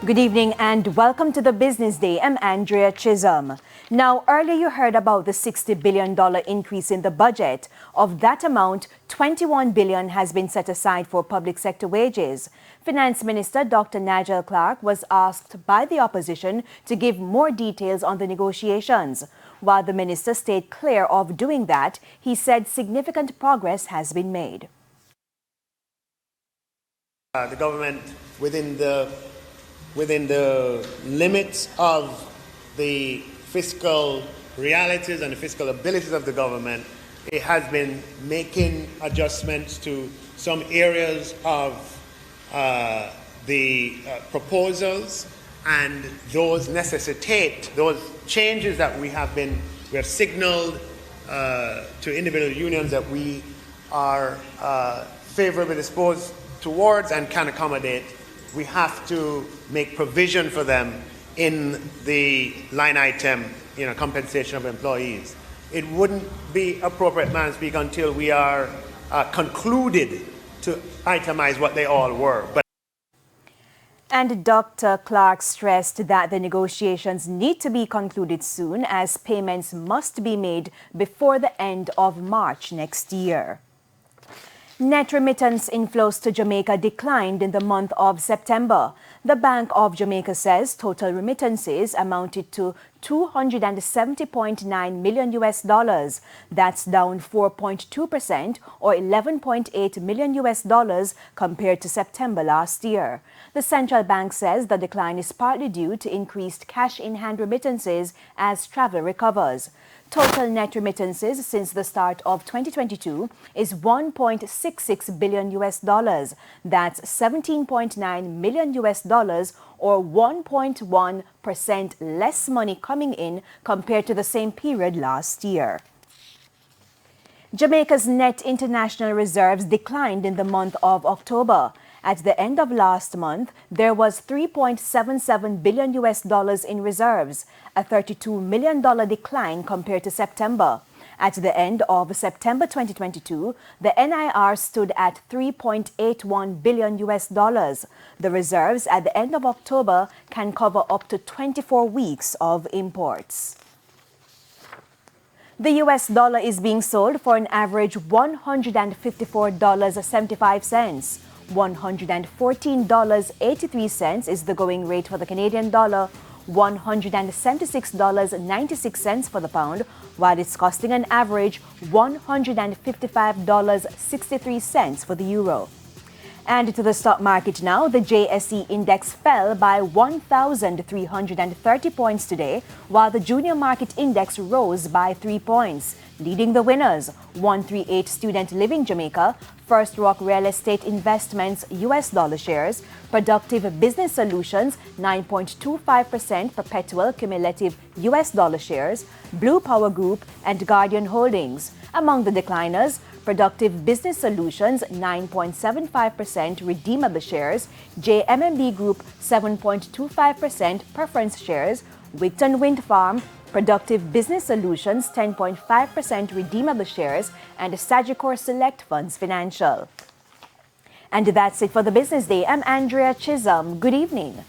Good evening and welcome to the Business Day. I'm Andrea Chisholm. Now, earlier you heard about the $60 billion increase in the budget. Of that amount, $21 billion has been set aside for public sector wages. Finance Minister Dr. Nigel Clark was asked by the opposition to give more details on the negotiations. While the minister stayed clear of doing that, he said significant progress has been made. The government, within the limits of the fiscal realities and the fiscal abilities of the government, it has been making adjustments to some areas of the proposals, and those necessitate those changes that we have signaled to individual unions that we are favorably disposed towards and can accommodate. We have to make provision for them in the line item, compensation of employees. It wouldn't be appropriate, Madam Speaker, until we are concluded to itemize what they all were. And Dr. Clark stressed that the negotiations need to be concluded soon, as payments must be made before the end of March next year. Net remittance inflows to Jamaica declined in the month of September. The Bank of Jamaica says total remittances amounted to $270.9 million. That's down 4.2% or $11.8 million compared to September last year. The central bank says the decline is partly due to increased cash-in-hand remittances as travel recovers. Total net remittances since the start of 2022 is $1.66 billion. That's $17.9 million or 1.1% less money coming in compared to the same period last year. Jamaica's net international reserves declined in the month of October. At the end of last month, there was $3.77 billion in reserves, a $32 million decline compared to September. At the end of September 2022, the NIR stood at $3.81 billion. The reserves at the end of October can cover up to 24 weeks of imports. The US dollar is being sold for an average $154.75. $114.83 is the going rate for the Canadian dollar, $176.96 for the pound, while it's costing an average $155.63 for the euro. And to the stock market now, the JSE index fell by 1,330 points today, while the junior market index rose by 3 points. Leading the winners, 138 Student Living Jamaica, First Rock Real Estate Investments US dollar shares, Productive Business Solutions 9.25% perpetual cumulative US dollar shares, Blue Power Group, and Guardian Holdings. Among the decliners, Productive Business Solutions 9.75% redeemable shares, JMMB Group 7.25% preference shares, Wigton Wind Farm, Productive Business Solutions 10.5% redeemable shares, and Sagicor Select Funds Financial. And that's it for the Business Day. I'm Andrea Chisholm. Good evening.